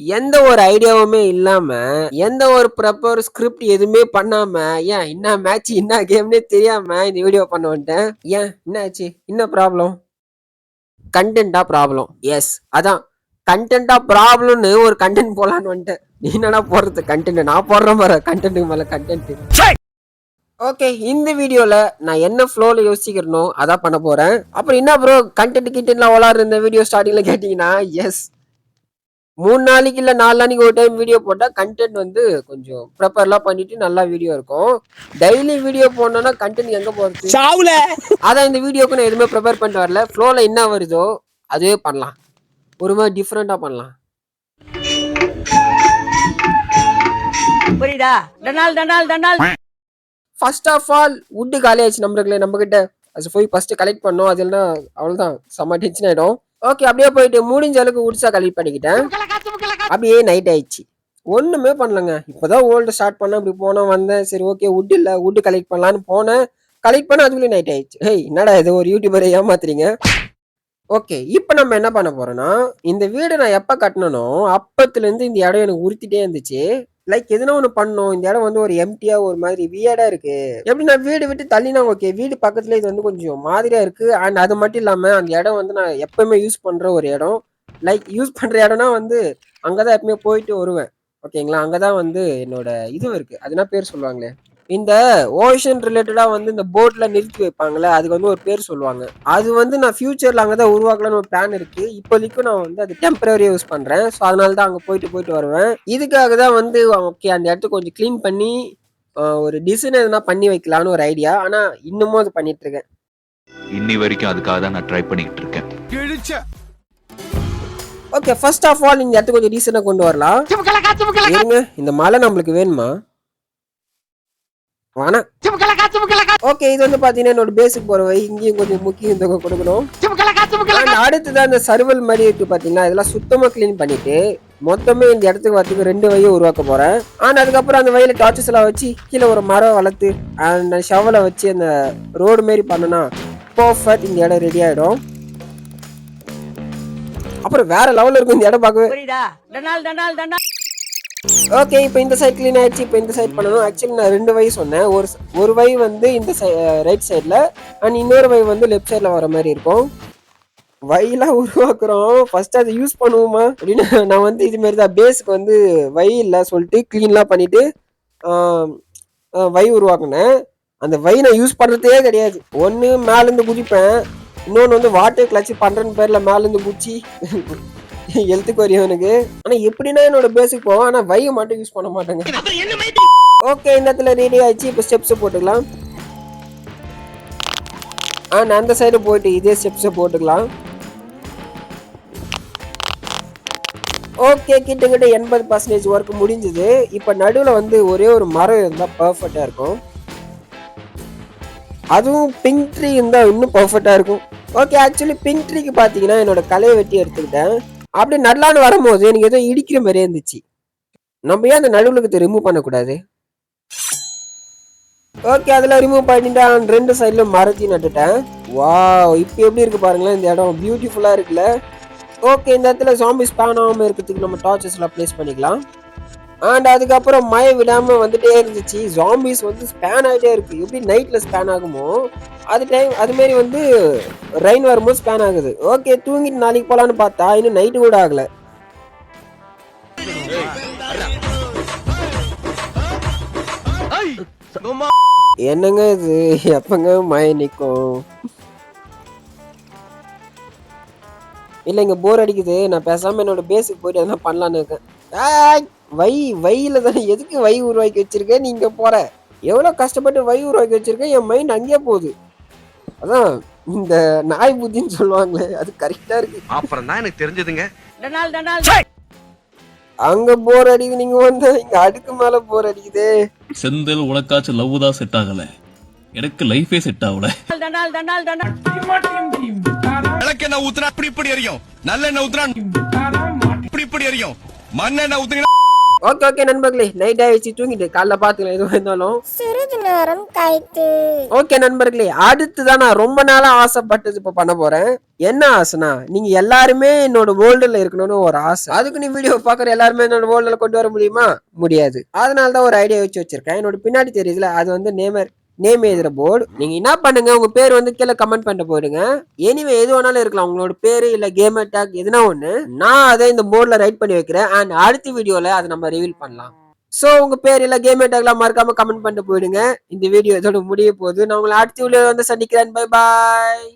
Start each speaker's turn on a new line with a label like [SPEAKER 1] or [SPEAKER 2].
[SPEAKER 1] எந்த ஒரு ஐடியாவுமே இல்லாம, எந்த ஒரு ப்ராப்பர் ஸ்கிரிப்ட் எதுவுமே பண்ணாம, ஏன் என்ன மேட்ச், என்ன கேம்ன்னே தெரியாம இந்த வீடியோ பண்ண வந்துட்டேன். ஏன் என்ன ஆச்சு? என்ன ப்ராப்ளம்? கன்டென்ட்டா ப்ராப்ளம். எஸ். அதான் கன்டென்ட்டா ப்ராப்ளம்னு ஒரு கன்டென்ட் போடலான்னு வந்துட்டேன். நீ என்னடா போடுறது கன்டென்ட்? நான் போடுறேன் பாரு கன்டென்ட்க்கு மேல கன்டென்ட். ஓகே. இந்த வீடியோல நான் என்ன ஃப்ளோல யோசிக்கிறேனோ அதான் பண்ண போறேன். அப்புறம் என்ன ப்ரோ கன்டென்ட் கின்டென்ட்லாம் உளறுற இந்த வீடியோ ஸ்டார்டிங்ல கேட்டீங்கன்னா, எஸ். 3 நாளைக்கு இல்ல 4 நாளைக்கு ஒரு டைம் வீடியோ போட்டா கன்டென்ட் வந்து கொஞ்சம் ப்ரிப்பேர்லாம் பண்ணிட்டு நல்லா வீடியோ இருக்கும். டெய்லி வீடியோ போடணும்னா கன்டென்ட் எங்க போறது? சாவுல. அதான் இந்த வீடியோக்கு நான் எதுவுமே ப்ரிப்பேர் பண்ணிட்டு வரல. ஃப்ளோல என்ன வருதோ அதுவே பண்ணலாம். ஒரு மாதிரி டிஃபரெண்டா பண்ணலாம்.
[SPEAKER 2] புரியுதா? டனால் டனால் டனால்.
[SPEAKER 1] ஃபர்ஸ்ட் ஆஃப் ஆல் வுட் காலி ஆயிடுச்சு நம்மளுக்குள்ள நம்ம கிட்ட. அது போய் ஃபர்ஸ்ட் கலெக்ட் பண்ணோம். அது இல்லைன்னா அவ்வளவுதான் செம்ம டென்ஷன் ஆயிடும். ஓகே அப்படியே போயிட்டு முடிஞ்ச அளவுக்கு வுட்ஸா கலெக்ட் பண்ணிக்கிட்டேன். அப்படியே நைட் ஆயிடுச்சு. ஒண்ணுமே பண்ணலங்க. இப்பதான் ஓல்டு ஸ்டார்ட் பண்ண அப்படி போனா வந்தேன். சரி ஓகே வுட் இல்ல வுட் கலெக்ட் பண்ணலான்னு போனேன். கலெக்ட் பண்ண அதுக்குள்ளே நைட் ஆயிடுச்சு. ஹேய் என்னடா இது ஒரு யூடியூபரை ஏமாத்துறீங்க? ஓகே இப்ப நம்ம என்ன பண்ண போறோம்னா, இந்த வீடு நான் எப்ப கட்டினனோ அப்பத்துல இருந்து இந்த இடம் எனக்கு உறுத்திட்டே இருந்துச்சு. லைக் எதுனா ஒண்ணு பண்ணணும். இந்த இடம் வந்து ஒரு எம்ப்டியா ஒரு மாதிரி வியர்டா இருக்கு. எப்படி நான் வீடு விட்டு தள்ளினா ஓகே. வீடு பக்கத்துல இது வந்து கொஞ்சம் மாதிரியா இருக்கு. அண்ட் அது மட்டும் இல்லாம அந்த இடம் வந்து நான் எப்பவுமே யூஸ் பண்ற ஒரு இடம். லைக் யூஸ் பண்ற இடம்னா வந்து அங்கதான் எப்பவுமே போயிட்டு வருவேன். ஓகேங்களா? அங்கதான் வந்து என்னோட இது இருக்கு. அது என்ன பேர் சொல்லுவாங்களே? இந்த ஓஷன் ரிலேட்டடா வந்து இந்த போட்ல நிறுத்தி வைப்பாங்கல்ல, அதுக்கு வந்து ஒரு பேர் சொல்லுவாங்க. அது வந்து நான் ஃபியூச்சர்ல அங்கதான் உருவாக்கலாம்னு ஒரு பிளான் இருக்கு. இப்போதைக்கு நான் வந்து அது டெம்பரரியா யூஸ் பண்றேன். ஸோ அதனால தான் அங்க போயிட்டு வருவேன். இதுக்காக தான் வந்து ஓகே அந்த இடத்த கொஞ்சம் கிளீன் பண்ணி ஒரு டிசைன் எதுனா பண்ணி வைக்கலாம்னு ஒரு ஐடியா. ஆனா இன்னமும் அது பண்ணிட்டு இருக்கேன்.
[SPEAKER 3] இன்னி வரைக்கும் அதுக்காக தான் நான் ட்ரை பண்ணிக்கிட்டு இருக்கேன்.
[SPEAKER 1] ஓகே ஃபர்ஸ்ட் ஆஃப் ஆல் இந்த இடத்துக்கு கொஞ்சம் டீசெண்டா கொண்டு வரலாம். இருங்க இந்த மலை நம்மளுக்கு வேணுமா? வேணாம். ஓகே இது வந்து பாத்தீங்கன்னா என்னோட பேசிக் போற வழி. இங்கேயும் கொஞ்சம் முக்கியம் கொடுக்கணும். அடுத்துதான் இந்த சர்வல் மாதிரி இருக்கு பாத்தீங்களா, இதெல்லாம் சுத்தமா கிளீன் பண்ணிட்டு மொத்தமே இந்த இடத்துக்கு வரதுக்கு 2 வழியை உருவாக்க போறேன். ஆனா அதுக்கப்புறம் அந்த வழியில டார்ச்சஸ் எல்லாம் வச்சு கீழே ஒரு மரம் வளர்த்து அந்த ஷவலை வச்சு அந்த ரோடு மாரி பண்ணனா பர்ஃபெக்ட் இந்த இடம் ரெடி ஆயிடும். அப்புறம் வேற லெவல்ல இருக்கும் இந்த இடம் பார்க்கவே.
[SPEAKER 2] புரியுதா? டனால் டனால் டனால்.
[SPEAKER 1] ஓகே இப்போ இந்த சைட் கிளீன் ஆயிடுச்சு. இப்போ இந்த சைட் பண்ணணும். ஆக்சுவலி நான் 2 வழி சொன்னேன். ஒரு வழி வந்து இந்த ரைட் சைட்ல அண்ட் இன்னொரு வழி வந்து லெஃப்ட் சைட்ல வர மாதிரி இருக்கும். வயலாம் உருவாக்குறோம். ஃபர்ஸ்ட் அதை யூஸ் பண்ணுவோமா அப்படின்னு நான் வந்து இது மாதிரி தான் பேஸுக்கு வந்து வழி இல்லை சொல்லிட்டு கிளீன்லாம் பண்ணிட்டு வழி உருவாக்குனேன். அந்த வழி நான் யூஸ் பண்றதே கிடையாது. ஒன்று மேலேருந்து குதிப்பேன், இன்னொன்று வந்து வாட்டர் கிளச்சு பண்றேன்னு பேர்ல மேலேருந்து குச்சி எழுத்துக்கு வரையும் எனக்கு. ஆனா எப்படின்னா என்னோட பேசிக் போவோம். ஆனா வழியை மட்டும் யூஸ் பண்ண மாட்டேங்க. ஓகே இந்த இடத்துல ரெடி ஆயிடுச்சு. இப்போ ஸ்டெப்ஸ் போட்டுக்கலாம். அந்த சைடு போயிட்டு இதே ஸ்டெப்ஸை போட்டுக்கலாம். ஓகே கிட்டத்தட்ட 80% ஒர்க் முடிஞ்சது. இப்போ நடுவில் வந்து ஒரே ஒரு மரம் இருந்தால் பர்ஃபெக்டா இருக்கும். அதுவும் பிங்க் ட்ரீ இருந்தால் இன்னும் பர்ஃபெக்டா இருக்கும். ஓகே ஆக்சுவலி பிங்க் ட்ரீக்கு பார்த்தீங்கன்னா என்னோட கலையை வெட்டி எடுத்துக்கிட்டேன். அப்படி நல்லான்னு வரும்போது எனக்கு ஏதோ இடிக்கிற மாதிரியே இருந்துச்சு. நம்ம ஏன் அந்த நடுவுலத்தை ரிமூவ் பண்ணக்கூடாது? ஓகே அதெல்லாம் ரிமூவ் பண்ணிட்டேன். 2 சைட்லயும் மரத்தி நட்டுட்டேன். வாவ் இப்போ எப்படி இருக்கு பாருங்களேன். இந்த இடம் பியூட்டிஃபுல்லா இருக்குல்ல. ஓகே இந்த இடத்துல ஜாம்பி ஸ்பான் ஆகாம இருக்கிறதுக்கு நம்ம டார்ச்சஸ் எல்லாம் பிளேஸ் பண்ணிக்கலாம். அண்ட் அதுக்கப்புறம் மழை விடாம வந்துட்டே இருந்துச்சு. ஜாம்பிஸ் வந்து ஸ்பேன் ஆகிட்டே இருக்கு. எப்படி நைட்ல ஸ்பேன் ஆகுமோ அது மாதிரி வந்து ரெயின் வரும்போது ஸ்பேன் ஆகுது. ஓகே தூங்கிட்டு நாளைக்கு போலான்னு பார்த்தா இன்னும் நைட்டு கூட ஆகல. என்னங்க இது எப்பங்க மழை நிற்கும்? இல்லைங்க போர் அடிக்குது. நான் பேசாம என்னோட பேஸுக்கு போயிட்டு எதனா பண்ணலான்னு இருக்கேன். வயில தானே எதுக்கு வழி உருவாக்கி வச்சிருக்கேன்? நீங்க போற எவ்வளவு கஷ்டப்பட்டு வழி உருவாக்கி வச்சிருக்கேன். என் மைண்ட் அங்கேயே போகுது. அதான் இந்த நாய் புத்தின்னு சொல்லுவாங்களே அது கரெக்டா இருக்கு.
[SPEAKER 4] அப்புறம் தான் எனக்கு தெரிஞ்சதுங்க.
[SPEAKER 2] டனால் டனால்.
[SPEAKER 1] அங்க போர் அடிக்குது. நீங்க வந்து இங்க அடுக்கு மேல போர் அடிக்குது.
[SPEAKER 5] செந்தில் உனக்காச்சும் லவ் தான் செட் ஆகல, எனக்கு லைஃபே செட் ஆகல.
[SPEAKER 2] டனால் டனால் டனால்.
[SPEAKER 4] விளக்கெண்ணெய் ஊத்துனா இப்படி இப்படி எரியும், நல்லெண்ணெய் ஊத்துனா இப்படி இப்படி எரியும், மண்ணெண்ணெய் ஊத்துனா.
[SPEAKER 1] ஓகே நண்பர்களே, நைட் ஆயிடுச்சு, தூங்கிட்டு காலைல பாத்துக்கலாம் எதுவும் இருந்தாலும்.
[SPEAKER 4] சிறிது நேரம் கழித்து
[SPEAKER 1] ஓகே நண்பர்களே, அடுத்துதான் நான் ரொம்ப நாளா ஆசைப்பட்டது இப்ப பண்ண போறேன். என்ன ஆசைனா, நீங்க எல்லாருமே என்னோட வேர்ல்டுல இருக்கணும்னு ஒரு ஆசை. அதுக்கு நீ வீடியோ பாக்குற எல்லாருமே என்னோட வேர்ல்டுல கொண்டு வர முடியுமா? முடியாது. அதனாலதான் ஒரு ஐடியா வச்சிருக்கேன். என்னோட பின்னாடி தெரியுதுல, அது வந்து நேம் எழுதுற போர்டு. நீங்க என்ன பண்ணுங்க, உங்க பேர் வந்து கீழே கமெண்ட் பண்ணிட்டு போயிடுங்க. எனிவே எது வேணாலும் இருக்கலாம், உங்களோட பேரு இல்ல கேம் அட்டாக் எதுனா ஒண்ணு. நான் அதை இந்த போர்டுல ரைட் பண்ணி வைக்கிறேன். அண்ட் அடுத்த வீடியோல அதை நம்ம ரிவீல் பண்ணலாம். சோ உங்க பேர் இல்ல கேம் அட்டாக்லாம் மறக்காம கமெண்ட் பண்ணிட்டு போயிடுங்க. இந்த வீடியோ இதோட முடிய போகுது. நான் உங்களை அடுத்த வீடியோ வந்து சந்திக்கிறேன். Bye bye.